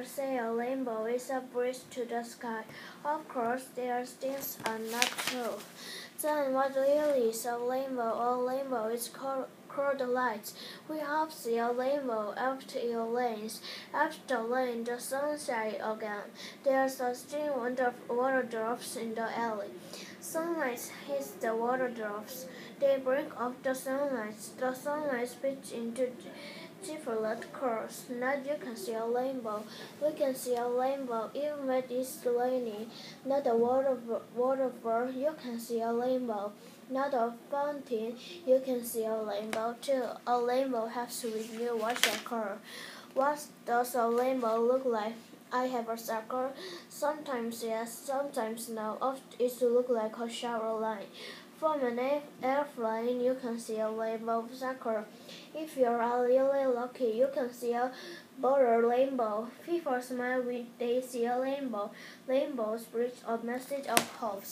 Say a rainbow is a bridge to the sky. Of course, their things are not true. Then what really is a rainbow? A rainbow is called light. We have seen a rainbow after it rains. After rain, the sun shines again. There's a stream of water drops in the alley. Sunlight hits the water drops. They break off the sunlight. The sunlight splits into different colors. Now you can see a rainbow. We can see a rainbow even when it's raining. Not a waterfall, you can see a rainbow. Not a fountain, you can see a rainbow too. A rainbow has to reveal what's the color. What does a rainbow look like? I have a circle. Sometimes yes, sometimes no. Often it looks like a shower line. From an airplane, you can see a rainbow circle. If you are really lucky, you can see a border rainbow. People smile when they see a rainbow. Rainbows bring a message of hope.